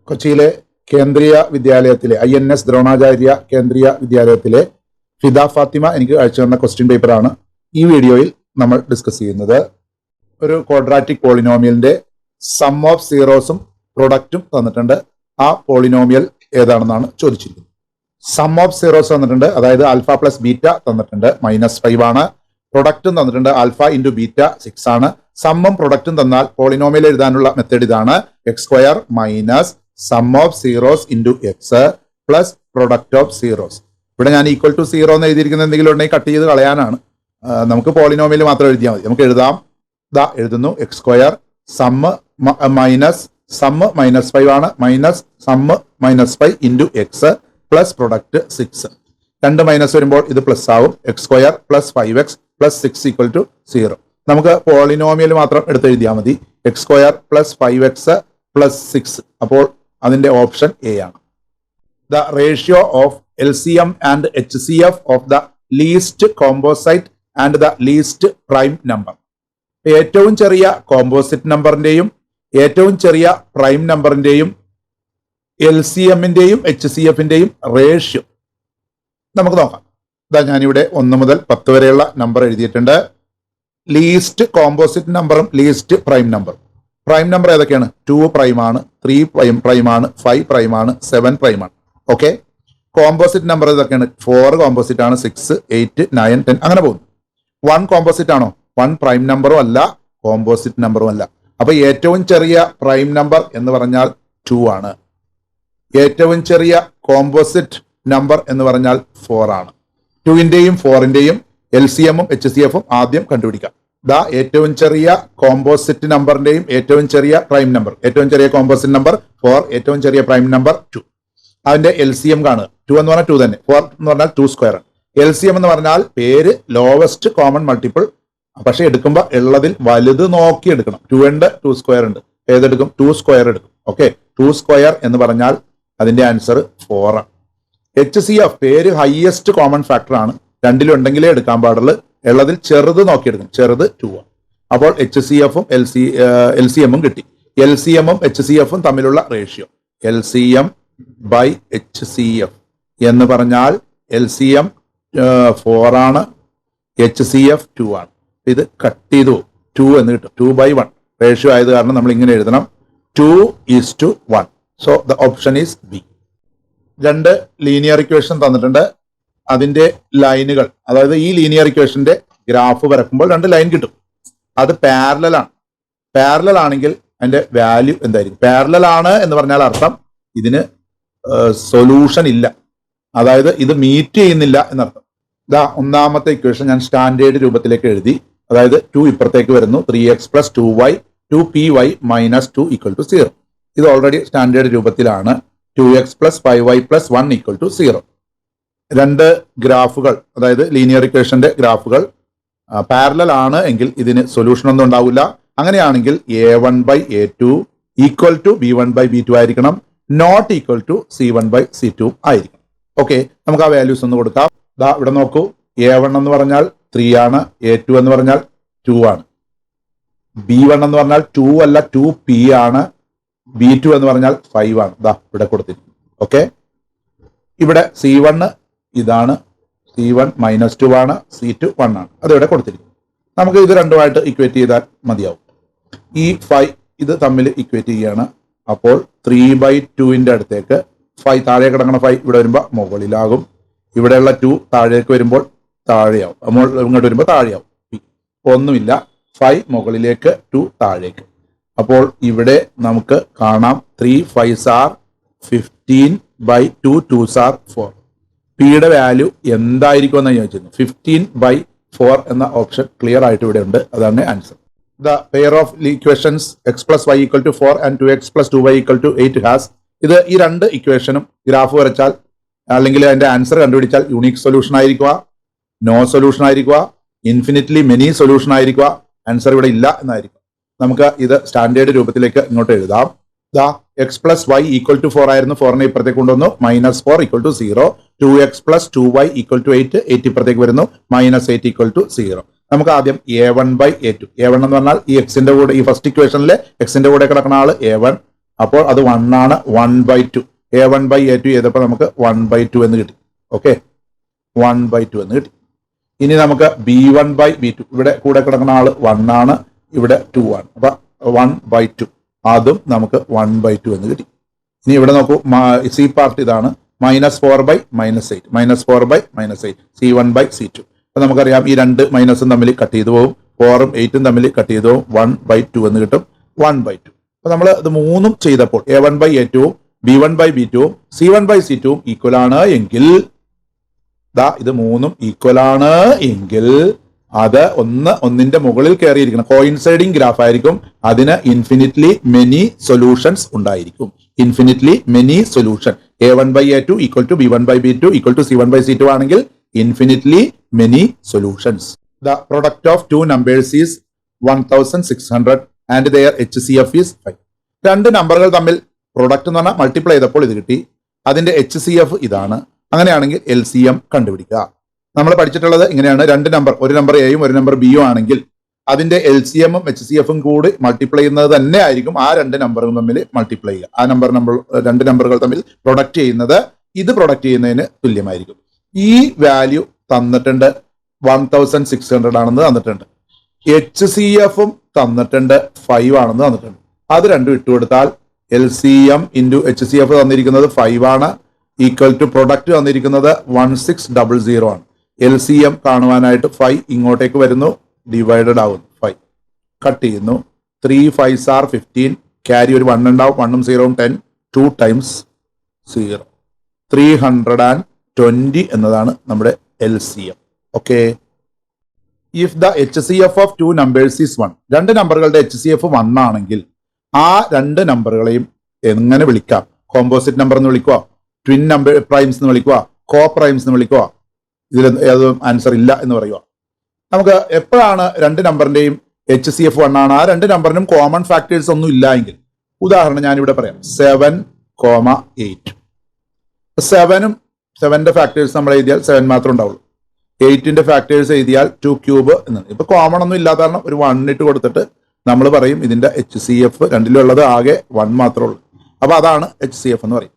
കൊച്ചിയിലെ കേന്ദ്രീയ വിദ്യാലയത്തിലെ INS ദ്രോണാചാര്യ കേന്ദ്രീയ വിദ്യാലയത്തിലെ ഫിദ ഫാത്തിമ എനിക്ക് അയച്ചു തന്ന ക്വസ്റ്റ്യൻ പേപ്പറാണ് ഈ വീഡിയോയിൽ നമ്മൾ ഡിസ്കസ് ചെയ്യുന്നത്. ഒരു ക്വാഡ്രാറ്റിക് പോളിനോമിയലിന്റെ സം ഓഫ് സീറോസും പ്രൊഡക്റ്റും തന്നിട്ടുണ്ട്. ആ പോളിനോമിയൽ ഏതാണെന്നാണ് ചോദിച്ചിരിക്കുന്നത്. സം ഓഫ് സീറോസ് തന്നിട്ടുണ്ട്, അതായത് ആൽഫ പ്ലസ് ബീറ്റ തന്നിട്ടുണ്ട്, -5 ആണ്. പ്രൊഡക്റ്റും തന്നിട്ടുണ്ട്, ആൽഫ ഇൻറ്റു ബീറ്റ 6 ആണ്. സമ്മും പ്രൊഡക്റ്റും തന്നാൽ പോളിനോമിയൽ എഴുതാനുള്ള മെത്തേഡ് ഇതാണ്: x² minus some of zeros into x plus product of zeros. ഇവിടെ ഞാൻ ഈക്വൽ ടു 0 എന്ന് എഴുതിയിരിക്കുന്ന എന്തെങ്കിലും ഉണ്ടെങ്കിൽ കട്ട് ചെയ്ത് കളയാനാണ്. നമുക്ക് പോളിനോമിയൽ മാത്രം എഴുതിയാൽ മതി. നമുക്ക് എഴുതാം, എഴുതുന്നു x² സമ്മ് മൈനസ് സമ്മ് -5 ആണ്, minus sum -5 into x plus product 6. 2 minus വരുമ്പോൾ ഇത് പ്ലസ് ആവും. x² plus 5x plus 6 equal to 0. നമുക്ക് പോളിനോമിയൽ മാത്രം എടുത്തെഴുതിയാൽ മതി. x² plus 5x plus 6. അപ്പോൾ അതിന്റെ ഓപ്ഷൻ എ ആണ്. The ratio of LCM and HCF of the least composite and the least prime number. ഏറ്റവും ചെറിയ കോമ്പോസിറ്റ് നമ്പറിന്റെയും ഏറ്റവും ചെറിയ പ്രൈം നമ്പറിന്റെയും LCMന്റെയും HCFന്റെയും റേഷ്യോ നമുക്ക് നോക്കാം. ഞാനിവിടെ 1 മുതൽ 10 വരെയുള്ള നമ്പർ എഴുതിയിട്ടുണ്ട്. ലീസ്റ്റ് കോമ്പോസിറ്റ് നമ്പറും ലീസ്റ്റ് പ്രൈം നമ്പറും. പ്രൈം നമ്പർ ഏതൊക്കെയാണ്? 2 പ്രൈം ആണ്, 3 പ്രൈം ആണ്, 5 പ്രൈം ആണ്, 7 പ്രൈം ആണ്. ഓക്കെ. കോമ്പോസിറ്റ് നമ്പർ ഏതൊക്കെയാണ്? 4 കോമ്പോസിറ്റ് ആണ്, 6, 8, 9, 10 അങ്ങനെ പോകുന്നു. 1 കോമ്പോസിറ്റ് ആണോ? 1 പ്രൈം നമ്പറും അല്ല, കോമ്പോസിറ്റ് നമ്പറും അല്ല. അപ്പൊ ഏറ്റവും ചെറിയ പ്രൈം നമ്പർ എന്ന് പറഞ്ഞാൽ 2 ആണ്. ഏറ്റവും ചെറിയ കോമ്പോസിറ്റ് നമ്പർ എന്ന് പറഞ്ഞാൽ 4 ആണ്. 2ന്റെയും 4ന്റെയും LCMും HCFും ആദ്യം കണ്ടുപിടിക്കാം. ഏറ്റവും ചെറിയ കോമ്പോസിറ്റ് നമ്പറിന്റെയും ഏറ്റവും ചെറിയ പ്രൈം നമ്പർ. ഏറ്റവും ചെറിയ കോമ്പോസിറ്റ് നമ്പർ 4, ഏറ്റവും ചെറിയ പ്രൈം നമ്പർ 2. അതിന്റെ LCM കാണുക. 2 എന്ന് പറഞ്ഞാൽ 2 തന്നെ, 4 എന്ന് പറഞ്ഞാൽ 2² ആണ്. LCM എന്ന് പറഞ്ഞാൽ പേര് ലോവസ്റ്റ് കോമൺ മൾട്ടിപ്പിൾ. പക്ഷെ എടുക്കുമ്പോൾ ഉള്ളതിൽ വലുത് നോക്കി എടുക്കണം. 2 ഉണ്ട്, 2² ഉണ്ട്. ഏതെടുക്കും? 2² എടുക്കും. ഓക്കെ. 2² എന്ന് പറഞ്ഞാൽ അതിന്റെ ആൻസർ 4 ആണ്. HCF പേര് ഹയസ്റ്റ് കോമൺ ഫാക്ടർ ആണ്. 2 ഉണ്ടെങ്കിലേ എടുക്കാൻ പാടുള്ളൂ. ഉള്ളതിൽ ചെറുത് നോക്കിയെടുക്കും. ചെറുത് 2 ആണ്. അപ്പോൾ HCFും LCMും കിട്ടി. LCMും HCFും തമ്മിലുള്ള റേഷ്യോ LCM ബൈ HCF എന്ന് പറഞ്ഞാൽ LCM 4 ആണ്, HCF 2 ആണ്. ഇത് കട്ട് ചെയ്തു 2 എന്ന് കിട്ടും. 2/1 റേഷ്യോ ആയത് കാരണം നമ്മൾ ഇങ്ങനെ എഴുതണം, 2:1. So the option is B. 2 linear equation തന്നിട്ടുണ്ട്. അതിന്റെ ലൈനുകൾ, അതായത് ഈ ലീനിയർ ഇക്വേഷന്റെ ഗ്രാഫ് വരക്കുമ്പോൾ 2 ലൈൻ കിട്ടും. അത് പാരലൽ ആണ്. പാരലൽ ആണെങ്കിൽ അതിന്റെ വാല്യൂ എന്തായിരിക്കും? പാരലൽ ആണ് എന്ന് പറഞ്ഞാൽ അർത്ഥം ഇതിന് സൊല്യൂഷൻ ഇല്ല, അതായത് ഇത് മീറ്റ് ചെയ്യുന്നില്ല എന്നർത്ഥം. ഒന്നാമത്തെ ഇക്വേഷൻ ഞാൻ സ്റ്റാൻഡേർഡ് രൂപത്തിലേക്ക് എഴുതി. അതായത് 2 ഇപ്പുറത്തേക്ക് വരുന്നു, 3x plus 2y 2py minus 2 equal to 0. ഇത് ഓൾറെഡി സ്റ്റാൻഡേർഡ് രൂപത്തിലാണ്. 2x plus 5y plus 1 equal to 0. 2 ഗ്രാഫുകൾ, അതായത് ലീനിയർ ഇക്വേഷന്റെ ഗ്രാഫുകൾ പാരലൽ ആണ് എങ്കിൽ ഇതിന് സൊല്യൂഷൻ ഒന്നും ഉണ്ടാവില്ല. അങ്ങനെയാണെങ്കിൽ a1/a2 ഈക്വൽ ടു b1/b2 ആയിരിക്കണം, നോട്ട് ഈക്വൽ ടു c1/c2 ആയിരിക്കണം. ഓക്കെ. നമുക്ക് ആ വാല്യൂസ് ഒന്ന് കൊടുക്കാം. ഇവിടെ നോക്കൂ, a1 എന്ന് പറഞ്ഞാൽ 3 ആണ്, a2 എന്ന് പറഞ്ഞാൽ 2 ആണ്, b1 എന്ന് പറഞ്ഞാൽ 2 അല്ല 2p ആണ്, b2 എന്ന് പറഞ്ഞാൽ 5 ആണ്. ഇവിടെ കൊടുത്തിരിക്കുന്നു. ഓക്കെ. ഇവിടെ c1 ഇതാണ്, c1 -2 ആണ്, c2 1 ആണ്. അത് ഇവിടെ കൊടുത്തിരിക്കുന്നു. നമുക്ക് ഇത് രണ്ടുമായിട്ട് ഇക്വേറ്റ് ചെയ്താൽ മതിയാവും. ഈ 5 ഇത് തമ്മിൽ ഇക്വേറ്റ് ചെയ്യുകയാണ്. അപ്പോൾ 3/2ന്റെ അടുത്തേക്ക് 5 താഴെ കിടക്കുന്ന 5 ഇവിടെ വരുമ്പോൾ മുകളിലാകും. ഇവിടെയുള്ള 2 താഴേക്ക് വരുമ്പോൾ താഴെയാവും, ഇങ്ങോട്ട് വരുമ്പോൾ താഴെയാവും. ഒന്നുമില്ല, 5 മുകളിലേക്ക് 2 താഴേക്ക്. അപ്പോൾ ഇവിടെ നമുക്ക് കാണാം 3 5s are 15/2 2s are 4. പിയുടെ വാല്യൂ എന്തായിരിക്കും എന്ന് ചോദിച്ചിരുന്നു. 15/4 എന്ന ഓപ്ഷൻ ക്ലിയർ ആയിട്ട് ഇവിടെ ഉണ്ട്. അതാണ് answer. The pair of equations x plus y equal to 4 and 2x plus 2y equal to 8 has. ഇത് ഈ 2 ഇക്വേഷനും ഗ്രാഫ് വരച്ചാൽ അല്ലെങ്കിൽ അതിന്റെ ആൻസർ കണ്ടുപിടിച്ചാൽ യൂണിക് സൊല്യൂഷൻ ആയിരിക്കുക, നോ സൊല്യൂഷൻ ആയിരിക്കുക, ഇൻഫിനിറ്റ്ലി മെനി സൊല്യൂഷൻ ആയിരിക്കുക. ആൻസർ ഇവിടെ ഇല്ല എന്നായിരിക്കും. നമുക്ക് ഇത് സ്റ്റാൻഡേർഡ് രൂപത്തിലേക്ക് ഇങ്ങോട്ട് എഴുതാം. x plus y equal to 4 ആയിരുന്നു, 4നെ ഇപ്പുറത്തേക്ക് കൊണ്ടുവന്നു, -4 equal to 0. 2x plus 2y equal to 8, 8 ഇപ്പുറത്തേക്ക് വരുന്നു, -8 ഈക്വൽ ടു 0. നമുക്ക് ആദ്യം a1/a2. a1 എന്ന് പറഞ്ഞാൽ ഈ എക്സിന്റെ കൂടെ, ഈ ഫസ്റ്റ് ഇക്വേഷനിലെ എക്സിന്റെ കൂടെ കിടക്കുന്ന ആള് a1, അപ്പോൾ അത് 1 ആണ്. 1/2 A1/A2 ചെയ്തപ്പോൾ നമുക്ക് 1/2 എന്ന് കിട്ടി. ഓക്കെ, 1/2 എന്ന് കിട്ടി. ഇനി നമുക്ക് B1/B2, ഇവിടെ കൂടെ കിടക്കുന്ന ആള് 1 ആണ്, ഇവിടെ 2 ആണ്. അപ്പൊ 1/2 അതും നമുക്ക് 1/2 എന്ന് കിട്ടി. ഇനി ഇവിടെ നോക്കൂ, സി പാർട്ട് ഇതാണ്, -4/-8, -4/-8, C1/C2. അപ്പൊ നമുക്കറിയാം ഈ രണ്ട് മൈനസും തമ്മിൽ കട്ട് ചെയ്തു പോകും, 4ഉം 8ഉം തമ്മിൽ കട്ട് ചെയ്തു പോകും, 1/2 എന്ന് കിട്ടും. 1/2. അപ്പൊ നമ്മൾ ഇത് മൂന്നും ചെയ്തപ്പോൾ A1/A2 B1/B2 C1/C2 ഈക്വൽ ആണ് എങ്കിൽ, ഇത് മൂന്നും ഈക്വൽ ആണ് എങ്കിൽ അത് ഒന്നിന്റെ മുകളിൽ കയറിയിരിക്കണം, കോയിൻസൈഡിങ് ഗ്രാഫ് ആയിരിക്കും. അതിന് ഇൻഫിനിറ്റ്ലി മെനി സൊല്യൂഷൻസ് ഉണ്ടായിരിക്കും. Infinitely many solution. A1/A2 equal to B1/B2 equal to C1/C2 ആണെങ്കിൽ infinitely many solutions. The product of two numbers is 1600 and their HCF is 5. രണ്ട് നമ്പറുകൾ തമ്മിൽ പ്രൊഡക്റ്റ് എന്ന് പറഞ്ഞാൽ മൾട്ടിപ്ലൈ ചെയ്തപ്പോൾ ഇത് കിട്ടി. അതിന്റെ HCF ഇതാണ്. അങ്ങനെയാണെങ്കിൽ LCM കണ്ടുപിടിക്കുക. നമ്മൾ പഠിച്ചിട്ടുള്ളത് ഇങ്ങനെയാണ്, രണ്ട് നമ്പർ, ഒരു നമ്പർ എയും ഒരു നമ്പർ ബിയും ആണെങ്കിൽ അതിന്റെ LCMഉം HCFഉം കൂടി മൾട്ടിപ്ലൈ ചെയ്യുന്നത് തന്നെ ആയിരിക്കും ആ രണ്ട് നമ്പറും തമ്മിൽ മൾട്ടിപ്ലൈ ചെയ്യുക. ആ രണ്ട് നമ്പറുകൾ തമ്മിൽ പ്രൊഡക്റ്റ് ചെയ്യുന്നത് ഇത് പ്രൊഡക്റ്റ് ചെയ്യുന്നതിന് തുല്യമായിരിക്കും. ഈ വാല്യൂ തന്നിട്ടുണ്ട്, 1600 ആണെന്ന് തന്നിട്ടുണ്ട്. HCFഉം തന്നിട്ടുണ്ട്, 5 ആണെന്ന് തന്നിട്ടുണ്ട്. അത് രണ്ടും ഇട്ടുകൊടുത്താൽ LCM ഇൻറ്റു HCF തന്നിരിക്കുന്നത് 5 ആണ്, ഈക്വൽ ടു പ്രൊഡക്റ്റ് തന്നിരിക്കുന്നത് 1600 ആണ്. LCM കാണുവാനായിട്ട് 5 ഇങ്ങോട്ടേക്ക് വരുന്നു, ഡിവൈഡഡ് ആവുന്നു, 5 കട്ട് ചെയ്യുന്നു. 3 5s are 15, ക്യാരി ഒരു 1 ഉണ്ടാവും, 1ഉം 0ഉം 10, 2 times 0, 320 എന്നതാണ് നമ്മുടെ LCM. Okay, if the HCF of two numbers is 1, രണ്ട് നമ്പറുകളുടെ HCF 1 ആണെങ്കിൽ ആ രണ്ട് നമ്പറുകളെയും എങ്ങനെ വിളിക്കാം? കോമ്പോസിറ്റ് നമ്പർ എന്ന് വിളിക്കുക, ട്വിൻ നമ്പർ പ്രൈംസ് എന്ന് വിളിക്കുക, കോ പ്രൈംസ് എന്ന് വിളിക്കുക. ഇതിൽ ഏതും ആൻസർ ഇല്ല എന്ന് പറയുക. നമുക്ക് എപ്പോഴാണ് രണ്ട് നമ്പറിന്റെയും HCF 1 ആണ്, ആ രണ്ട് നമ്പറിനും കോമൺ ഫാക്ടേഴ്സ് ഒന്നും ഇല്ല എങ്കിൽ, ഉദാഹരണം ഞാനിവിടെ പറയാം, 7,8. 7ന്റെ ഫാക്ടേഴ്സ് നമ്മൾ എഴുതിയാൽ 7 മാത്രമേ ഉണ്ടാവുള്ളൂ. 8ന്റെ ഫാക്ടേഴ്സ് എഴുതിയാൽ 2 ക്യൂബ് എന്നാണ്. ഇപ്പൊ കോമൺ ഒന്നും ഇല്ലാത്ത കാരണം ഒരു 1 ഇട്ട് കൊടുത്തിട്ട് നമ്മൾ പറയും ഇതിന്റെ HCF രണ്ടിലുള്ളത് ആകെ 1 മാത്രമേ ഉള്ളൂ. അപ്പൊ അതാണ് HCF എന്ന് പറയും.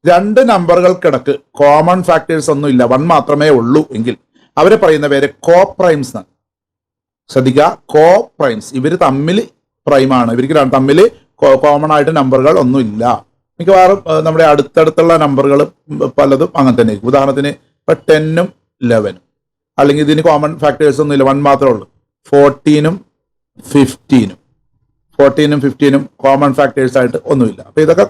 രണ്ട് നമ്പറുകൾക്കിടക്ക് കോമൺ ഫാക്ടേഴ്സ് ഒന്നും ഇല്ല, 1 മാത്രമേ ഉള്ളൂ എങ്കിൽ അവരെ പറയുന്ന പേര് കോ പ്രൈംസ് എന്നാണ്. ശ്രദ്ധിക്കുക, കോ പ്രൈംസ്. ഇവര് തമ്മിൽ പ്രൈമാണ്, ഇവർക്ക് തമ്മിൽ കോമൺ ആയിട്ട് നമ്പറുകൾ ഒന്നും ഇല്ല. മിക്കവാറും നമ്മുടെ അടുത്തടുത്തുള്ള നമ്പറുകൾ പലതും അങ്ങനെ തന്നെ ആയിരിക്കും. ഉദാഹരണത്തിന് ഇപ്പൊ 10ഉം 11, അല്ലെങ്കിൽ ഇതിന് കോമൺ ഫാക്ടേഴ്സ് ഒന്നും ഇല്ല, 1 മാത്രമേ ഉള്ളൂ. 14ഉം 15ഉം കോമൺ ഫാക്ടേഴ്സ് ആയിട്ട് ഒന്നുമില്ല. അപ്പൊ ഇതൊക്കെ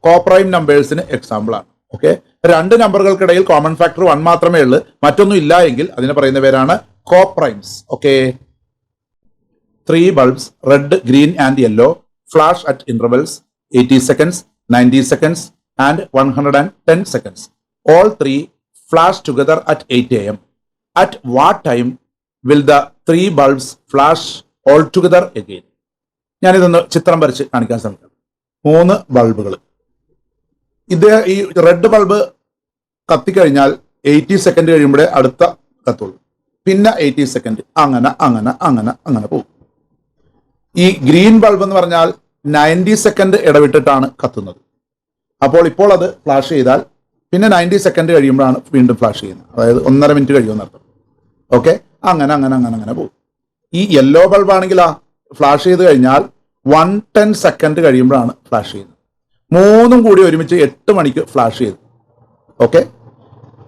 കോപ്രൈം നമ്പേഴ്സിന് എക്സാമ്പിൾ ആണ്. ഓക്കെ, രണ്ട് നമ്പറുകൾക്കിടയിൽ കോമൺ ഫാക്ടർ 1 മാത്രമേ ഉള്ളൂ, മറ്റൊന്നും ഇല്ല എങ്കിൽ അതിനെ പറയുന്ന പേരാണ് coprimes. Okay, 3 bulbs, red, green and yellow, flash at intervals 80 seconds, 90 seconds and 110 seconds. All 3 flash together at 8 a.m. At what time will the 3 bulbs flash all together again? ഞാനിതൊന്ന് ചിത്രം വരച്ച് കാണിക്കാൻ ശ്രമിക്കാം. 3 ബൾബുകൾ. ഈ റെഡ് ബൾബ് കത്തിക്കഴിഞ്ഞാൽ 80 സെക്കൻഡ് കഴിയുമ്പോഴേ അടുത്ത കത്തുള്ളൂ, പിന്നെ 80 സെക്കൻഡ്, അങ്ങനെ പോകും. ഈ ഗ്രീൻ ബൾബ് എന്ന് പറഞ്ഞാൽ 90 സെക്കൻഡ് ഇടവിട്ടിട്ടാണ് കത്തുന്നത്. അപ്പോൾ അത് ഫ്ലാഷ് ചെയ്താൽ പിന്നെ 90 സെക്കൻഡ് കഴിയുമ്പോഴാണ് വീണ്ടും ഫ്ലാഷ് ചെയ്യുന്നത്, അതായത് 1.5 മിനിറ്റ് കഴിയുമെന്നർത്ഥം. ഓക്കെ, അങ്ങനെ പോകും. ഈ യെല്ലോ ബൾബ് ആണെങ്കിൽ ഫ്ലാഷ് ചെയ്ത് കഴിഞ്ഞാൽ 110 സെക്കൻഡ് കഴിയുമ്പോഴാണ് ഫ്ലാഷ് ചെയ്യുന്നത്. 3ഉം കൂടി ഒരുമിച്ച് 8 മണിക്ക് ഫ്ലാഷ് ചെയ്തു. ഓക്കെ,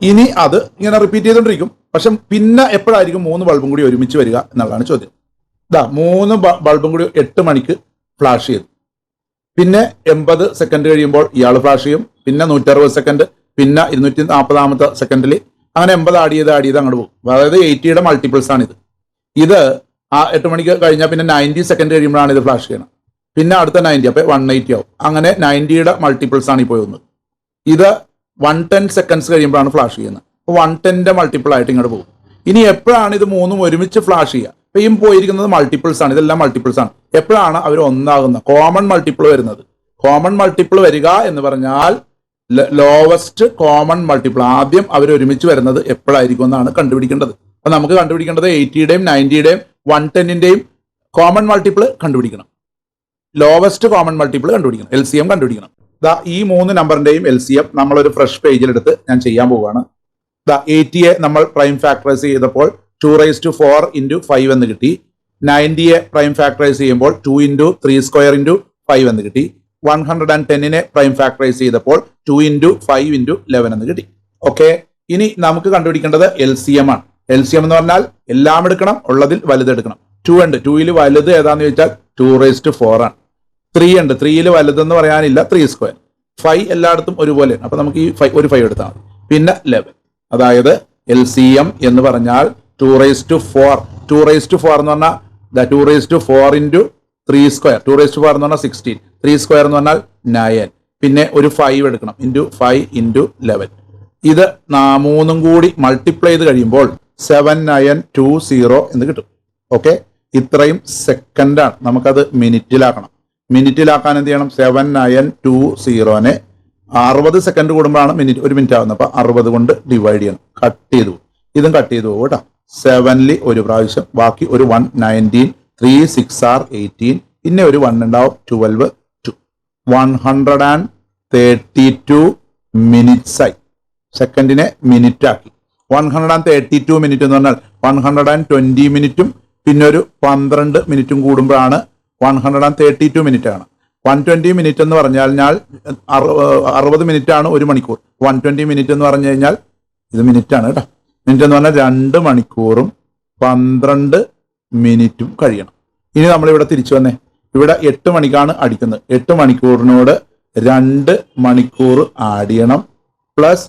ഇനി അത് ഇങ്ങനെ റിപ്പീറ്റ് ചെയ്തുകൊണ്ടിരിക്കും. പക്ഷെ പിന്നെ എപ്പോഴായിരിക്കും 3 ബൾബും കൂടി ഒരുമിച്ച് വരിക എന്നുള്ളതാണ് ചോദ്യം. 3 ബൾബും കൂടി 8 മണിക്ക് ഫ്ലാഷ് ചെയ്തു, പിന്നെ 80 സെക്കൻഡ് കഴിയുമ്പോൾ ഇയാൾ ഫ്ലാഷ് ചെയ്യും, പിന്നെ 160 സെക്കൻഡ്, പിന്നെ 240 സെക്കൻഡിൽ അങ്ങനെ 80 ആഡ് ചെയ്ത് അങ്ങോട്ട് പോകും. അതായത് 80യുടെ മൾട്ടിപ്പിൾസ് ആണ് ഇത്. ഇത് ആ 8 മണിക്ക് കഴിഞ്ഞാൽ പിന്നെ 90 സെക്കൻഡ് കഴിയുമ്പോഴാണ് ഇത് ഫ്ലാഷ് ചെയ്യണം, പിന്നെ അടുത്ത 90, അപ്പൊ 180 ആവും. അങ്ങനെ 90യുടെ മൾട്ടിപ്പിൾസ് ആണ് ഈ പോകുന്നത്. ഇത് 110 സെക്കൻഡ്സ് കഴിയുമ്പോഴാണ് ഫ്ലാഷ് ചെയ്യുന്നത്. അപ്പൊ 110ന്റെ മൾട്ടിപ്പിൾ ആയിട്ട് ഇങ്ങോട്ട് പോകും. ഇനി എപ്പോഴാണ് ഇത് 3ഉം ഒരുമിച്ച് ഫ്ലാഷ് ചെയ്യുക? അപ്പൊ ഈ പോയിരിക്കുന്നത് മൾട്ടിപ്പിൾസ് ആണ്, ഇതെല്ലാം മൾട്ടിപ്പിൾസ് ആണ്. എപ്പോഴാണ് അവർ ഒന്നാകുന്നത്? കോമൺ മൾട്ടിപ്പിൾ വരുന്നത്. കോമൺ മൾട്ടിപ്പിൾ വരിക എന്ന് പറഞ്ഞാൽ ലോവസ്റ്റ് കോമൺ മൾട്ടിപ്പിൾ ആദ്യം അവർ ഒരുമിച്ച് വരുന്നത് എപ്പോഴായിരിക്കും എന്നാണ് കണ്ടുപിടിക്കേണ്ടത്. അപ്പൊ നമുക്ക് കണ്ടുപിടിക്കേണ്ടത് 80യുടെയും 90യുടെയും 110ന്റെയും കോമൺ മൾട്ടിപ്പിൾ കണ്ടുപിടിക്കണം. ലോവസ്റ്റ് കോമൺ മൾട്ടിപ്പിൾ കണ്ടുപിടിക്കണം, LCM കണ്ടുപിടിക്കണം. ദാ ഈ 3 നമ്പറിന്റെയും LCM നമ്മളൊരു ഫ്രഷ് പേജിൽ എടുത്ത് ഞാൻ ചെയ്യാൻ പോവുകയാണ്. ദാ 80യെ നമ്മൾ പ്രൈം ഫാക്ടറൈസ് ചെയ്തപ്പോൾ 2⁴ × 5 എന്ന് കിട്ടി. 90യെ പ്രൈം ഫാക്ടറൈസ് ചെയ്യുമ്പോൾ 2 × 3² × 5 എന്ന് കിട്ടി. 110നെ പ്രൈം ഫാക്ടറൈസ് ചെയ്തപ്പോൾ 2 × 5 × 11 എന്ന് കിട്ടി. ഓക്കെ, ഇനി നമുക്ക് കണ്ടുപിടിക്കേണ്ടത് LCM ആണ്. LCM എന്ന് പറഞ്ഞാൽ എല്ലാം എടുക്കണം, ഉള്ളതിൽ വലുത് എടുക്കണം. 2 ഉണ്ട്, 2ൽ വലുത് ഏതാന്ന് ചോദിച്ചാൽ 2⁴ ആണ്. 3 ഉണ്ട്, 3ൽ വലുതെന്ന് പറയാനില്ല, 3². 5 എല്ലായിടത്തും ഒരുപോലെ, അപ്പൊ നമുക്ക് ഈ ഒരു 5 എടുത്താൽ മതി. പിന്നെ 11, അതായത് LCM എന്ന് പറഞ്ഞാൽ 2⁴. 2⁴ എന്ന് പറഞ്ഞാൽ 2⁴ × 3². 2⁴ എന്ന് പറഞ്ഞാൽ 16, 3² എന്ന് പറഞ്ഞാൽ 9, പിന്നെ ഒരു 5 എടുക്കണം, × 5 × 11. ഇത് 3 കൂടി മൾട്ടിപ്ലൈ ചെയ്ത് കഴിയുമ്പോൾ 7920 എന്ന് കിട്ടും. ഓക്കെ, ഇത്രയും സെക്കൻഡാണ്. നമുക്കത് മിനിറ്റിലാക്കണം. മിനിറ്റിലാക്കാൻ എന്ത് ചെയ്യണം? 7920നെ 60 സെക്കൻഡ് കൂടുമ്പോഴാണ് ഒരു മിനിറ്റ് ആവുന്നത്. അപ്പൊ 60 കൊണ്ട് ഡിവൈഡ് ചെയ്യണം. കട്ട് ചെയ്തു, ഇതും കട്ട് ചെയ്തു പോകും കേട്ടോ. 7ൽ ഒരു പ്രാവശ്യം, ബാക്കി ഒരു 1 19, 3 6 are 18, പിന്നെ ഒരു 1 ഉണ്ടാവും, 12 2. 132 മിനിറ്റ്സ് ആയി. സെക്കൻഡിനെ മിനിറ്റ് ആക്കി. 132 മിനിറ്റ് എന്ന് പറഞ്ഞാൽ 120 മിനിറ്റും പിന്നെ ഒരു 12 മിനിറ്റും കൂടുമ്പോഴാണ് 132 മിനിറ്റ് ആണ്. 120 മിനിറ്റ് എന്ന് പറഞ്ഞാൽ 60 മിനിറ്റ് ആണ് 1 മണിക്കൂർ. 120 മിനിറ്റ് എന്ന് പറഞ്ഞു കഴിഞ്ഞാൽ ഇത് മിനിറ്റ് ആണ് കേട്ടോ. മിനിറ്റ് എന്ന് പറഞ്ഞാൽ 2 മണിക്കൂറും 12 മിനിറ്റും കഴിയണം. ഇനി നമ്മളിവിടെ തിരിച്ചു വന്നേ. ഇവിടെ 8 മണിക്കാണ് അടിക്കുന്നത്. 8 മണിക്കൂറിനോട് 2 മണിക്കൂർ ആഡ് ചെയ്യണം, പ്ലസ്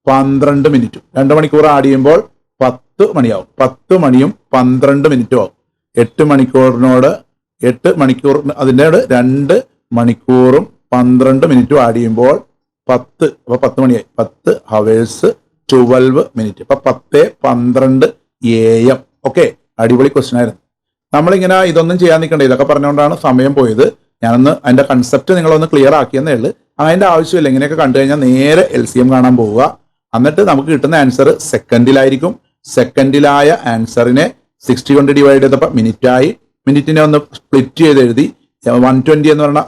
12 മിനിറ്റും. 2 മണിക്കൂർ ആഡ് ചെയ്യുമ്പോൾ 10 മണിയാവും. 10 മണിയും 12 മിനിറ്റും ആവും. 8 മണിക്കൂറിനോട് 8 മണിക്കൂർ, അതിൻ്റെ 2 മണിക്കൂറും 12 മിനിറ്റും ആഡ് ചെയ്യുമ്പോൾ 10, അപ്പൊ 10 മണിയായി. 10 ഹവേഴ്സ് 12 മിനിറ്റ്. അപ്പൊ 10:12 AM. ഓക്കെ, അടിപൊളി ക്വസ്റ്റ്യൻ ആയിരുന്നു. നമ്മളിങ്ങനെ ഇതൊന്നും ചെയ്യാൻ നിൽക്കണ്ട, ഇതൊക്കെ പറഞ്ഞുകൊണ്ടാണ് സമയം പോയത്. ഞാനൊന്ന് അതിന്റെ കൺസെപ്റ്റ് നിങ്ങളൊന്ന് ക്ലിയർ ആക്കിയെന്നേ ഉള്ളൂ. അതിന്റെ ആവശ്യമില്ല. ഇങ്ങനെയൊക്കെ കണ്ടു കഴിഞ്ഞാൽ നേരെ LCM കാണാൻ പോവുക. എന്നിട്ട് നമുക്ക് കിട്ടുന്ന ആൻസർ സെക്കൻഡിലായിരിക്കും. സെക്കൻഡിലായ ആൻസറിനെ 60 കൊണ്ട് ഡിവൈഡ് ചെയ്തപ്പോൾ മിനിറ്റായി. മിനിറ്റിനെ ഒന്ന് സ്പ്ലിറ്റ് ചെയ്ത് എഴുതി. 120 എന്ന് പറഞ്ഞാൽ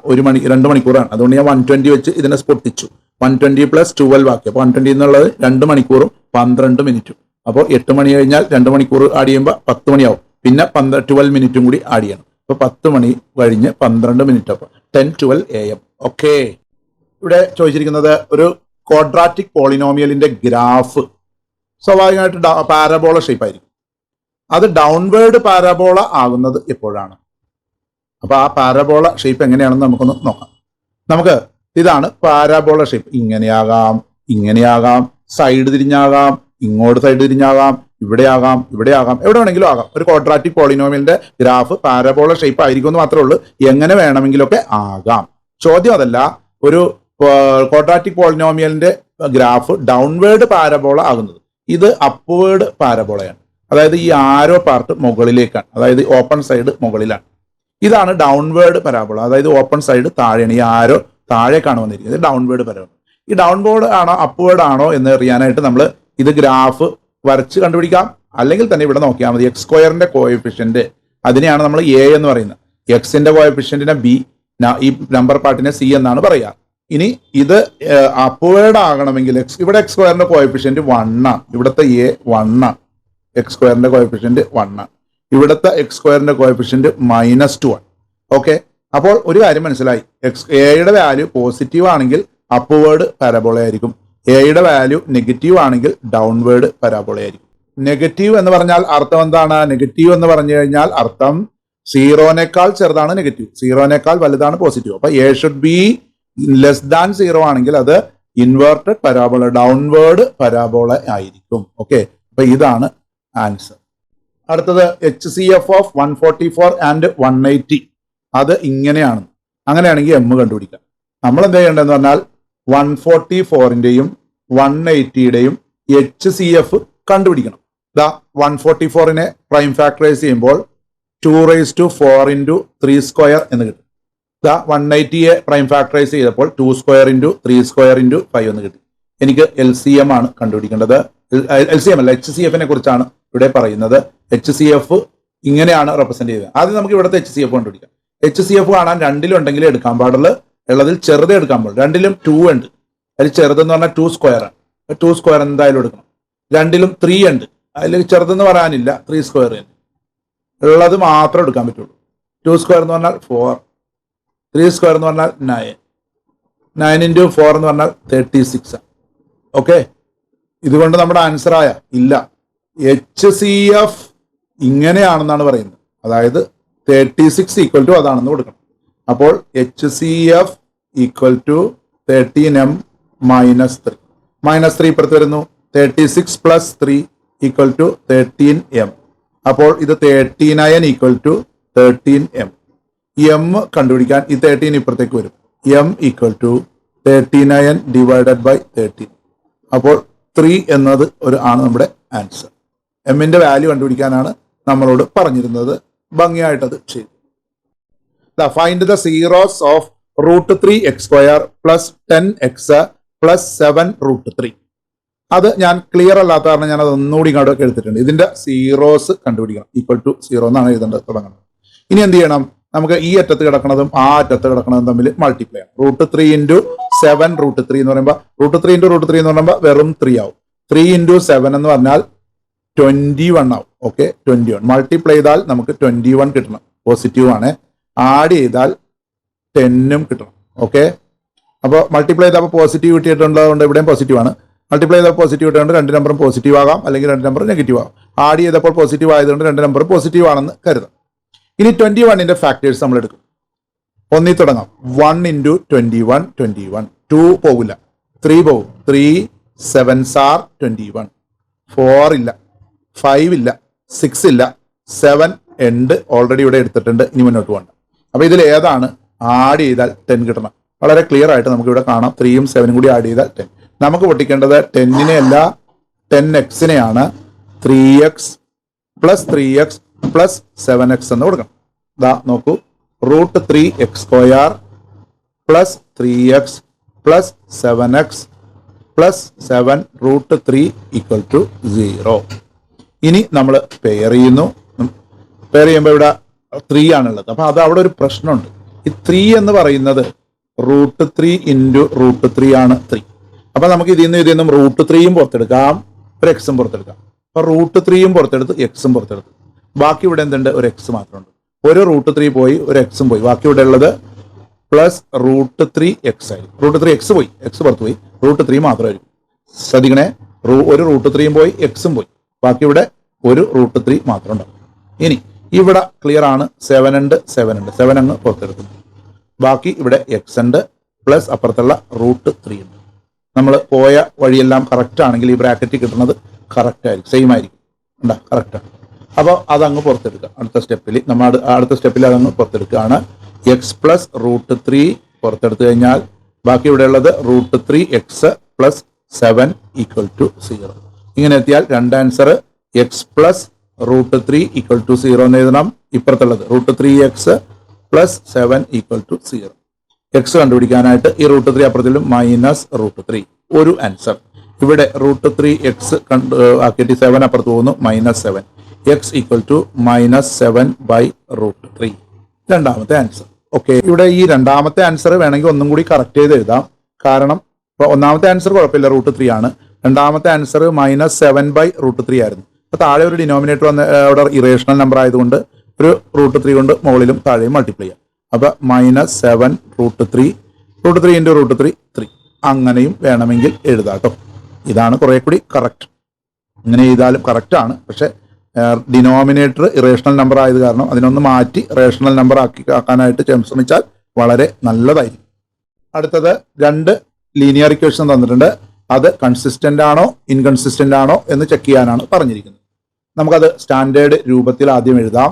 2 മണിക്കൂറാണ്. അതുകൊണ്ട് ഞാൻ 120 വെച്ച് ഇതിനെ പൊട്ടിച്ചു. 120 + 12 ആക്കി. അപ്പോൾ 120 എന്നുള്ളത് 2 മണിക്കൂറും 12 മിനിറ്റും. അപ്പോൾ 8 മണി കഴിഞ്ഞാൽ 2 മണിക്കൂർ ആഡ് ചെയ്യുമ്പോൾ 10 മണിയാവും. പിന്നെ 12 മിനിറ്റും കൂടി ആഡ് ചെയ്യണം. അപ്പോൾ 10 മണി കഴിഞ്ഞ് 12 മിനിറ്റ്. അപ്പോൾ 10:12 AM. ഓക്കെ, ഇവിടെ ചോദിച്ചിരിക്കുന്നത് ഒരു ക്വാഡ്രാറ്റിക് പോളിനോമിയലിന്റെ ഗ്രാഫ് സ്വാഭാവികമായിട്ട് പാരബോള ഷേപ്പ് ആയിരിക്കും. അത് ഡൗൺവേർഡ് പാരബോള ആകുന്നത് എപ്പോഴാണ്? അപ്പൊ ആ പാരബോള ഷേപ്പ് എങ്ങനെയാണെന്ന് നമുക്കൊന്ന് നോക്കാം. നമുക്ക് ഇതാണ് പാരബോള ഷേപ്പ്. ഇങ്ങനെയാകാം, ഇങ്ങനെയാകാം, സൈഡ് തിരിഞ്ഞാകാം, ഇങ്ങോട്ട് സൈഡ് തിരിഞ്ഞാകാം, ഇവിടെയാകാം, ഇവിടെയാകാം, എവിടെ വേണമെങ്കിലും ആകാം. ഒരു ക്വാഡ്രാറ്റിക് പോളിനോമിയലിന്റെ ഗ്രാഫ് പാരബോള ഷേപ്പ് ആയിരിക്കും എന്ന് മാത്രമേ ഉള്ളൂ. എങ്ങനെ വേണമെങ്കിലൊക്കെ ആകാം. ചോദ്യം അതല്ല. ഒരു ക്വാഡ്രാറ്റിക് പോളിനോമിയലിന്റെ ഗ്രാഫ് ഡൗൺവേർഡ് പാരബോള ആകുന്നത്. ഇത് അപ്വേർഡ് പാരബോളയാണ്. അതായത് ഈ ആരോ പാർട്ട് മുകളിലേക്കാണ്, അതായത് ഓപ്പൺ സൈഡ് മുകളിലാണ്. ഇതാണ് ഡൗൺവേർഡ് പരാബോള. അതായത് ഓപ്പൺ സൈഡ് താഴെയാണ്. ഈ ആരോ താഴേക്കാണ് വന്നിരിക്കുന്നത്. Downward parabola. ഈ ഡൗൺവേർഡ് ആണോ അപ്വേർഡ് ആണോ എന്ന് അറിയാനായിട്ട് നമ്മൾ ഇത് ഗ്രാഫ് വരച്ച് കണ്ടുപിടിക്കാം. അല്ലെങ്കിൽ തന്നെ ഇവിടെ നോക്കിയാൽ മതി. x² കോഎഫിഷ്യന്റ്, അതിനെയാണ് നമ്മൾ A എന്ന് പറയുന്നത്. എക്സിന്റെ കോഎഫിഷ്യന്റിനെ B, ഈ നമ്പർ പാർട്ടിനെ C എന്നാണ് പറയുക. ഇനി ഇത് അപ്വേർഡ് ആകണമെങ്കിൽ ഇവിടെ x² കോഎഫിഷ്യന്റ് 1 ആണ്. ഇവിടുത്തെ A 1 ആണ്. x² കോഎഫിഷ്യന്റ് 1 ആണ്. ഇവിടുത്തെ x² കോഎഫിഷ്യന്റ് -2 ആണ്. ഓക്കെ, അപ്പോൾ ഒരു കാര്യം മനസ്സിലായി. എയുടെ വാല്യൂ പോസിറ്റീവ് ആണെങ്കിൽ അപ്വേർഡ് പാരബോള ആയിരിക്കും. എയുടെ വാല്യൂ നെഗറ്റീവ് ആണെങ്കിൽ ഡൗൺവേർഡ് പാരബോള ആയിരിക്കും. നെഗറ്റീവ് എന്ന് പറഞ്ഞാൽ അർത്ഥം എന്താണ്? നെഗറ്റീവ് എന്ന് പറഞ്ഞു കഴിഞ്ഞാൽ അർത്ഥം 0നേക്കാൾ ചെറുതാണ് നെഗറ്റീവ്, 0നേക്കാൾ വലുതാണ് പോസിറ്റീവ്. അപ്പൊ A ഷുഡ് ബി <0 ആണെങ്കിൽ അത് ഇൻവേർട്ടഡ് പരാബോള, ഡൗൺവേർഡ് പരാബോള ആയിരിക്കും. ഓക്കെ, അപ്പൊ ഇതാണ് ആൻസർ. അടുത്തത് HCF ഓഫ് 144 ആൻഡ് 180. അത് ഇങ്ങനെയാണ്. അങ്ങനെയാണെങ്കിൽ M കണ്ടുപിടിക്കാം. നമ്മൾ എന്താ ചെയ്യേണ്ടതെന്ന് പറഞ്ഞാൽ 144ന്റെയും 180യുടെയും HCF കണ്ടുപിടിക്കണം. 144നെ പ്രൈം ഫാക്ടറൈസ് ചെയ്യുമ്പോൾ 2⁴ × 3² എന്ന് കിട്ടും. 180യെ പ്രൈം ഫാക്ടറൈസ് ചെയ്തപ്പോൾ 2² × 3² × 5 എന്ന് കിട്ടി. എനിക്ക് LCM ആണ് കണ്ടുപിടിക്കേണ്ടത്. LCM അല്ല, HCFനെ കുറിച്ചാണ് ഇവിടെ പറയുന്നത്. HCF ഇങ്ങനെയാണ് റെപ്രസെന്റ് ചെയ്തത്. ആദ്യം നമുക്ക് ഇവിടുത്തെ HCF കണ്ടുപിടിക്കാം. HCF കാണാൻ രണ്ടിലുണ്ടെങ്കിലേ എടുക്കാൻ പാടുള്ളൂ, ഉള്ളതിൽ ചെറുതേ എടുക്കാൻ പാടുള്ളൂ. രണ്ടിലും 2 ഉണ്ട്, അതിൽ ചെറുതെന്ന് പറഞ്ഞാൽ 2 സ്ക്വയർ ആണ്. 2 സ്ക്വയർ എന്തായാലും എടുക്കണം. രണ്ടിലും 3 ഉണ്ട്, അതിൽ ചെറുതെന്ന് പറയാനില്ല, 3 സ്ക്വയർ ഉള്ളത് മാത്രം എടുക്കാൻ പറ്റുള്ളൂ. 2 സ്ക്വയർ എന്ന് പറഞ്ഞാൽ 4, 3 സ്ക്വയർ എന്ന് പറഞ്ഞാൽ 9, 9 into 4 എന്ന് പറഞ്ഞാൽ 36. ഓക്കെ, ഇതുകൊണ്ട് നമ്മുടെ ആൻസർ ആയ ഇല്ല. HCF ഇങ്ങനെയാണെന്നാണ് പറയുന്നത്, അതായത് 36 ഈക്വൽ ടു അതാണെന്ന് കൊടുക്കണം. അപ്പോൾ HCF equal to 13m minus 3. -3 ഇപ്പുറത്ത് വരുന്നു. 36 പ്ലസ് 3 ഈക്വൽ ടു 13m. അപ്പോൾ ഇത് 39 ഈക്വൽ ടു 13m. m കണ്ടുപിടിക്കാൻ ഈ 13 ഇപ്പുറത്തേക്ക് വരും. m equal to 39 divided by 13. അപ്പോൾ 3 എന്നത് ആണ് നമ്മുടെ ആൻസർ. എമ്മിന്റെ വാല്യൂ കണ്ടുപിടിക്കാനാണ് നമ്മളോട് പറഞ്ഞിരുന്നത്. ഭംഗിയായിട്ടത് ചെയ്തു. Find the zeros of √3x² plus 10x plus 7√3. അത് ഞാൻ ക്ലിയർ അല്ലാത്ത കാരണം ഞാൻ അത് ഒന്നുകൂടി ഇങ്ങോട്ടൊക്കെ എടുത്തിട്ടുണ്ട്. ഇതിന്റെ സീറോസ് കണ്ടുപിടിക്കണം. ഈക്വൽ ടു 0 എന്നാണ് എഴുതേണ്ടത്, തുടങ്ങണം. ഇനി എന്ത് ചെയ്യണം? നമുക്ക് ഈ അറ്റത്ത് കിടക്കുന്നതും ആ അറ്റത്ത് കിടക്കുന്നതും തമ്മിൽ മൾട്ടിപ്ലൈ ആണ്. √3 into 7√3 എന്ന് പറയുമ്പോൾ √3 into √3 എന്ന് പറയുമ്പോൾ വെറും 3 ആവും. 3 into 7 എന്ന് പറഞ്ഞാൽ 21 ആവും. ഓക്കെ, 21 മൾട്ടിപ്ലൈ ചെയ്താൽ നമുക്ക് 21 കിട്ടണം. പോസിറ്റീവ് ആണ്. ആഡ് ചെയ്താൽ 10ഉം കിട്ടണം. ഓക്കെ, അപ്പോൾ മൾട്ടിപ്ലൈ ചെയ്തപ്പോൾ പോസിറ്റീവ് കിട്ടിയിട്ടുള്ളതുകൊണ്ട് ഇവിടെയും പോസിറ്റീവ് ആണ്. മൾട്ടിപ്ലൈ ചെയ്തപ്പോൾ പോസിറ്റീവ് കിട്ടുകൊണ്ട് 2 നമ്പറും പോസിറ്റീവ് ആകാം, അല്ലെങ്കിൽ 2 നമ്പർ നെഗറ്റീവ് ആകാം. ആഡ് ചെയ്തപ്പോൾ പോസിറ്റീവ് ആയതുകൊണ്ട് 2 നമ്പർ പോസിറ്റീവ് ആണെന്ന് കരുതാം. ഇനി 21ന്റെ ഫാക്ടേഴ്സ് നമ്മൾ എടുക്കും. ഒന്നിൽ തുടങ്ങാം. 1 into 21 21. 2 പോകില്ല, 3 പോകും. 3 7s are 21. 4 ഇല്ല, 5 ഇല്ല, 6 ഇല്ല, 7 എൻഡ് ഓൾറെഡി ഇവിടെ എടുത്തിട്ടുണ്ട്. ഇനി മുന്നോട്ട് പോകണ്ട. അപ്പൊ ഇതിൽ ഏതാണ് ആഡ് ചെയ്താൽ 10 കിട്ടണം? വളരെ ക്ലിയർ ആയിട്ട് നമുക്ക് ഇവിടെ കാണാം. 3ഉം 7ഉം കൂടി ആഡ് ചെയ്താൽ 10. നമുക്ക് പൊട്ടിക്കേണ്ടത് 10നെ അല്ല, 10x-നെയാണ്. 3x plus 3x plus 7x എന്ന് കൊടുക്കണം. ദാ നോക്കൂ, √3x² plus 3x plus 7x plus 7√3 equal to 0. ഇനി നമ്മൾ പെയർ ചെയ്യുന്നു. പെയർ ചെയ്യുമ്പോൾ ഇവിടെ 3 ആണുള്ളത്. അപ്പൊ അത് അവിടെ ഒരു പ്രശ്നമുണ്ട്. ഈ 3 എന്ന് പറയുന്നത് √3 into √3 ആണ് 3. അപ്പൊ നമുക്ക് ഇതിൽ നിന്നും √3യും പുറത്തെടുക്കാം, ഒരു എക്സും പുറത്തെടുക്കാം. അപ്പൊ √3യും പുറത്തെടുത്ത് എക്സും പുറത്തെടുത്തു. ബാക്കി ഇവിടെ എന്തുണ്ട്? ഒരു എക്സ് മാത്രമുണ്ട്. ഒരു √3 പോയി, ഒരു എക്സും പോയി. ബാക്കി ഇവിടെ ഉള്ളത് പ്ലസ് √3x ആയിരിക്കും. √3x പോയി, എക്സ് പുറത്ത് പോയി, √3 മാത്രമായിരിക്കും. ശ്രദ്ധിക്കണേ, ഒരു √3യും പോയി, എക്സും പോയി. ബാക്കി ഇവിടെ ഒരു √3 മാത്രം ഉണ്ടാവും. ഇനി ഇവിടെ ക്ലിയർ ആണ്. 7 ഉണ്ട്, 7 ഉണ്ട്, 7 അങ്ങ് പുറത്തെടുക്കുന്നു. ബാക്കി ഇവിടെ എക്സ് ഉണ്ട്, പ്ലസ് അപ്പുറത്തുള്ള √3 ഉണ്ട്. നമ്മൾ പോയ വഴിയെല്ലാം കറക്റ്റ് ആണെങ്കിൽ ഈ ബ്രാക്കറ്റിൽ കിട്ടുന്നത് കറക്റ്റ് ആയിരിക്കും, സെയിം ആയിരിക്കും. ഉണ്ടാ, കറക്റ്റാണ്. അപ്പോൾ അതങ്ങ് പുറത്തെടുക്കുക. അടുത്ത സ്റ്റെപ്പിൽ അതങ്ങ് പുറത്തെടുക്കുകയാണ്. എക്സ് പ്ലസ് √3 പുറത്തെടുത്തു കഴിഞ്ഞാൽ ബാക്കി ഇവിടെ ഉള്ളത് √3x പ്ലസ് 7 ഈക്വൽ ടു 0. ഇങ്ങനെ എത്തിയാൽ രണ്ട് answer x plus √3 equal to 0 എന്ന് എഴുതണം. ഇപ്പുറത്തുള്ളത് √3x plus 7 equal to 0. X കണ്ടുപിടിക്കാനായിട്ട് ഈ √3 അപ്പുറത്തിലും മൈനസ് √3. ഒരു ആൻസർ. ഇവിടെ √3x ആക്കിയിട്ട് 7 അപ്പുറത്ത് പോകുന്നു, -7. X equal to -7/√3. രണ്ടാമത്തെ ആൻസർ. ഓക്കെ, ഇവിടെ ഈ രണ്ടാമത്തെ ആൻസർ വേണമെങ്കിൽ ഒന്നും കൂടി കറക്റ്റ് ചെയ്ത് എഴുതാം. കാരണം ഇപ്പൊ ഒന്നാമത്തെ ആൻസർ കുഴപ്പമില്ല, √3 ആണ്. രണ്ടാമത്തെ ആൻസർ -7/√3 ആയിരുന്നു. അപ്പൊ താഴെ ഒരു ഡിനോമിനേറ്റർ വന്ന് അവിടെ ഇറേഷണൽ നമ്പർ ആയതുകൊണ്ട് ഒരു √3 കൊണ്ട് മുകളിലും താഴെയും മൾട്ടിപ്ലൈ ചെയ്യാം. അപ്പൊ -7√3 √3 into √3 3. അങ്ങനെയും വേണമെങ്കിൽ എഴുതാട്ടോ. ഇതാണ് കുറെ കൂടി കറക്റ്റ്. ഇങ്ങനെ ചെയ്താലും കറക്റ്റ് ആണ്. പക്ഷെ ഡിനോമിനേറ്റർ ഇറേഷണൽ നമ്പർ ആയത് കാരണം അതിനൊന്ന് മാറ്റി റേഷണൽ നമ്പർ ആക്കാനായിട്ട് ശ്രമിച്ചാൽ വളരെ നല്ലതായിരിക്കും. അടുത്തത് 2 ലീനിയർ ഇക്വേഷൻ തന്നിട്ടുണ്ട്. അത് കൺസിസ്റ്റന്റ് ആണോ ഇൻകൺസിസ്റ്റന്റ് ആണോ എന്ന് ചെക്ക് ചെയ്യാനാണ് പറഞ്ഞിരിക്കുന്നത്. നമുക്കത് സ്റ്റാൻഡേർഡ് രൂപത്തിൽ ആദ്യം എഴുതാം.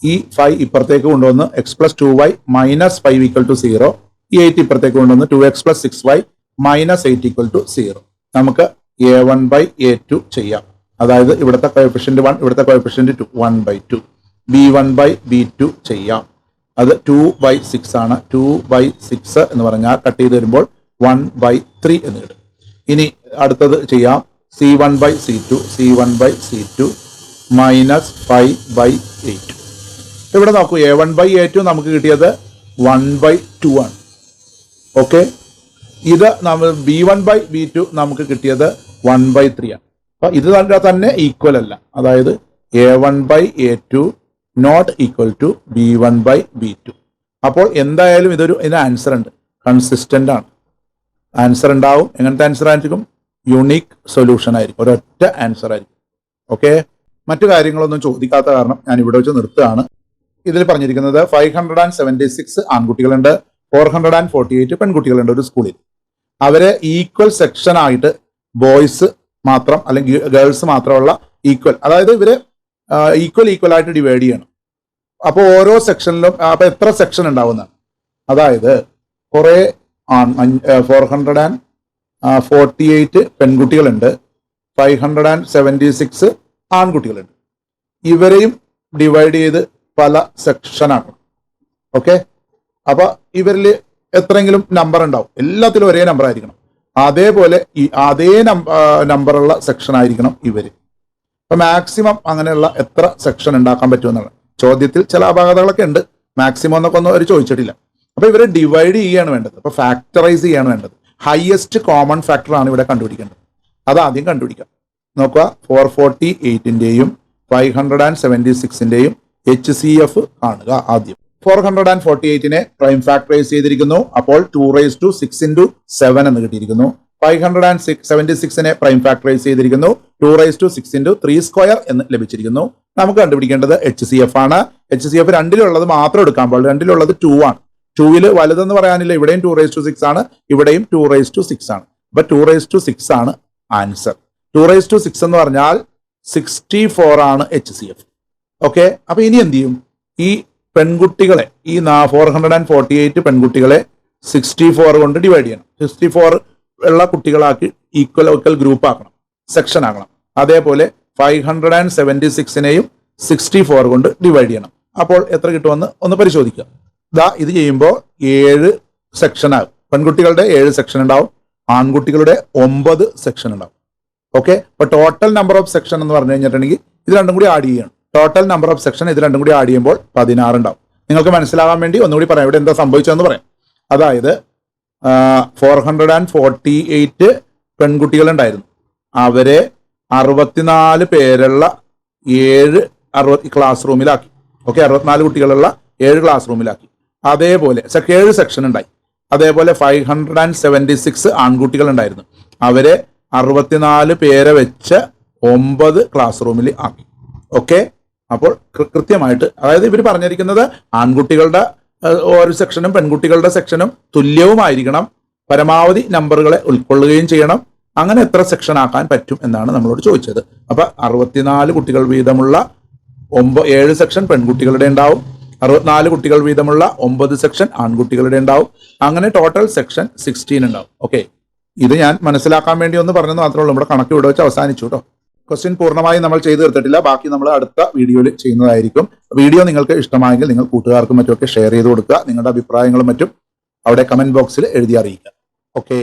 ഈ 5 ഇപ്പുറത്തേക്ക് കൊണ്ടുവന്ന് x plus 2y -5 equal to 0. ഈ 8 ഇപ്പുറത്തേക്ക് കൊണ്ടുവന്ന് 2x plus 6y -8 equal to 0. നമുക്ക് a1/a2 ചെയ്യാം. അതായത് ഇവിടുത്തെ കോഎഫിഷ്യന്റ് 1, ഇവിടുത്തെ കോഎഫിഷ്യന്റ് 2, 1/2. b1/b2 ചെയ്യാം. അത് 2/6 ആണ്. 2/6 എന്ന് പറഞ്ഞാൽ കട്ട് ചെയ്ത് വരുമ്പോൾ 1/3 എന്ന് കിട്ടും. ഇനി അടുത്തത് ചെയ്യാം. c1/c2 -5/8. ഇവിടെ നോക്കൂ, A1/A2 നമുക്ക് കിട്ടിയത് 1/2 ആണ്. ഓക്കെ, ഇത് നമ്മൾ B1/B2 നമുക്ക് കിട്ടിയത് 1/3 ആണ്. അപ്പൊ ഇത് തന്നെ ഈക്വൽ അല്ല, അതായത് A1/A2 not equal to B1/B2. അപ്പോൾ എന്തായാലും ഇതിന് ആൻസർ ഉണ്ട്, കൺസിസ്റ്റന്റ് ആണ്. ആൻസർ ഉണ്ടാവും. എങ്ങനത്തെ ആൻസർ ആയിരിക്കും? യുണീക്ക് സൊല്യൂഷൻ ആയിരിക്കും, ഒരൊറ്റ ആൻസർ ആയിരിക്കും. ഓക്കെ, മറ്റു കാര്യങ്ങളൊന്നും ചോദിക്കാത്ത കാരണം ഞാൻ ഇവിടെ വെച്ച് നിർത്തുകയാണ്. ഇതിൽ പറഞ്ഞിരിക്കുന്നത് 576 ആൺകുട്ടികളുണ്ട്, 448 പെൺകുട്ടികളുണ്ട് ഒരു സ്കൂളിൽ. അവരെ ഈക്വൽ സെക്ഷൻ ആയിട്ട് ബോയ്സ് മാത്രം അല്ലെങ്കിൽ ഗേൾസ് മാത്രമുള്ള ഈക്വൽ, അതായത് ഇവര് ഈക്വൽ ആയിട്ട് ഡിവൈഡ് ചെയ്യണം. അപ്പോൾ ഓരോ സെക്ഷനിലും അപ്പൊ എത്ര സെക്ഷൻ ഉണ്ടാവുന്നതാണ്? അതായത് കുറെ 448 പെൺകുട്ടികളുണ്ട്, 576 ആൺകുട്ടികളുണ്ട്. ഇവരെയും ഡിവൈഡ് ചെയ്ത് പല സെക്ഷനാക്കണം. ഓക്കെ, അപ്പൊ ഇവരിൽ എത്രയെങ്കിലും നമ്പർ ഉണ്ടാവും, എല്ലാത്തിലും ഒരേ നമ്പർ ആയിരിക്കണം. അതേപോലെ അതേ നമ്പറുള്ള സെക്ഷൻ ആയിരിക്കണം ഇവര്. അപ്പൊ മാക്സിമം അങ്ങനെയുള്ള എത്ര സെക്ഷൻ ഉണ്ടാക്കാൻ പറ്റുമെന്നാണ് ചോദ്യത്തിൽ. ചില അപാകതകളൊക്കെ ഉണ്ട്, മാക്സിമം എന്നൊക്കെ ഒന്നും അവർ ചോദിച്ചിട്ടില്ല. അപ്പൊ ഇവരെ ഡിവൈഡ് ചെയ്യാണ് വേണ്ടത്, അപ്പൊ ഫാക്ടറൈസ് ചെയ്യാണ് വേണ്ടത്. ഹയസ്റ്റ് കോമൺ ഫാക്ടർ ആണ് ഇവിടെ കണ്ടുപിടിക്കേണ്ടത്. അത് ആദ്യം കണ്ടുപിടിക്കാം. നോക്കുക, 448ന്റെയും 576ന്റെയും HCF കാണുക. ആദ്യം 448നെ പ്രൈം ഫാക്ടറൈസ് ചെയ്തിരിക്കുന്നു, അപ്പോൾ 2⁶ into 7 എന്ന് കിട്ടിയിരിക്കുന്നു. 576നെ പ്രൈം ഫാക്ടറൈസ് ചെയ്തിരിക്കുന്നു, 2⁶ into 3² എന്ന് ലഭിച്ചിരിക്കുന്നു. നമുക്ക് കണ്ടുപിടിക്കേണ്ടത് HCF ആണ്. HCF രണ്ടിലുള്ളത് മാത്രം എടുക്കാൻ പാടുള്ളൂ, രണ്ടിലുള്ളത് 2 ആണ്. 2ൽ വലുതെന്ന് പറയാനില്ല, ഇവിടെയും 2⁶ ആണ്, ഇവിടെയും 2⁶ ആണ്. അപ്പൊ 2⁶ ആണ് ആൻസർ. 2⁶ എന്ന് പറഞ്ഞാൽ 64 ആണ് HCF. ഓക്കെ, അപ്പൊ ഇനി എന്ത് ചെയ്യും? ഈ പെൺകുട്ടികളെ, ഈ 448 പെൺകുട്ടികളെ 64 കൊണ്ട് ഡിവൈഡ് ചെയ്യണം. 64 ഉള്ള കുട്ടികളാക്കി ഈക്വൽ ഗ്രൂപ്പ് ആക്കണം, സെക്ഷൻ ആക്കണം. അതേപോലെ 576നെയും 64 കൊണ്ട് ഡിവൈഡ് ചെയ്യണം. അപ്പോൾ എത്ര കിട്ടുമെന്ന് ഒന്ന് പരിശോധിക്കുക. ഇത് ചെയ്യുമ്പോൾ 7 സെക്ഷൻ ആകും. പെൺകുട്ടികളുടെ 7 സെക്ഷൻ ഉണ്ടാവും, ആൺകുട്ടികളുടെ 9 സെക്ഷൻ ഉണ്ടാവും. ഓക്കെ, അപ്പൊ ടോട്ടൽ നമ്പർ ഓഫ് സെക്ഷൻ എന്ന് പറഞ്ഞു കഴിഞ്ഞിട്ടുണ്ടെങ്കിൽ ഇത് രണ്ടും കൂടി ആഡ് ചെയ്യണം. ടോട്ടൽ നമ്പർ ഓഫ് സെക്ഷൻ ഇത് രണ്ടും കൂടി ആഡ് ചെയ്യുമ്പോൾ 16 ഉണ്ടാവും. നിങ്ങൾക്ക് മനസ്സിലാകാൻ വേണ്ടി ഒന്നുകൂടി പറയാം, ഇവിടെ എന്താ സംഭവിച്ചതെന്ന് പറയാം. അതായത് 448 പെൺകുട്ടികളുണ്ടായിരുന്നു, അവരെ 64 പേരുള്ള 7 ക്ലാസ് റൂമിലാക്കി. ഓക്കെ, 64 കുട്ടികളുള്ള 7 ക്ലാസ് റൂമിലാക്കി. അതേപോലെ 7 സെക്ഷൻ ഉണ്ടായി. അതേപോലെ 576 ആൺകുട്ടികൾ ഉണ്ടായിരുന്നു, അവരെ 64 പേരെ വെച്ച് 9 ക്ലാസ് റൂമിൽ ആക്കി. ഓക്കെ, അപ്പോൾ കൃത്യമായിട്ട്, അതായത് ഇവർ പറഞ്ഞിരിക്കുന്നത് ആൺകുട്ടികളുടെ ഒരു സെക്ഷനും പെൺകുട്ടികളുടെ സെക്ഷനും തുല്യവുമായിരിക്കണം, പരമാവധി നമ്പറുകളെ ഉൾക്കൊള്ളുകയും ചെയ്യണം. അങ്ങനെ എത്ര സെക്ഷൻ ആക്കാൻ പറ്റും എന്നാണ് നമ്മളോട് ചോദിച്ചത്. അപ്പൊ 64 കുട്ടികൾ വീതമുള്ള 7 സെക്ഷൻ പെൺകുട്ടികളുടെ ഉണ്ടാവും, 64 കുട്ടികൾ വീതമുള്ള 9 സെക്ഷൻ ആൺകുട്ടികളുടെ ഉണ്ടാവും. അങ്ങനെ ടോട്ടൽ സെക്ഷൻ 16 ഉണ്ടാവും. ഓക്കെ, ഇത് ഞാൻ മനസ്സിലാക്കാൻ വേണ്ടി ഒന്ന് പറഞ്ഞത് മാത്രമേ ഉള്ളൂ. നമ്മുടെ കണക്ക് ഇവിടെ വെച്ച് അവസാനിച്ചു കേട്ടോ. ക്വസ്റ്റ്യൻ പൂർണ്ണമായും നമ്മൾ ചെയ്തു തീർത്തിട്ടില്ല, ബാക്കി നമ്മൾ അടുത്ത വീഡിയോയിൽ ചെയ്യുന്നതായിരിക്കും. വീഡിയോ നിങ്ങൾക്ക് ഇഷ്ടമായെങ്കിൽ നിങ്ങൾ കൂട്ടുകാർക്കും മറ്റുമൊക്കെ ഷെയർ ചെയ്ത് കൊടുക്കുക. നിങ്ങളുടെ അഭിപ്രായങ്ങളും മറ്റും അവിടെ കമന്റ് ബോക്സിൽ എഴുതി അറിയിക്കുക. ഓക്കെ.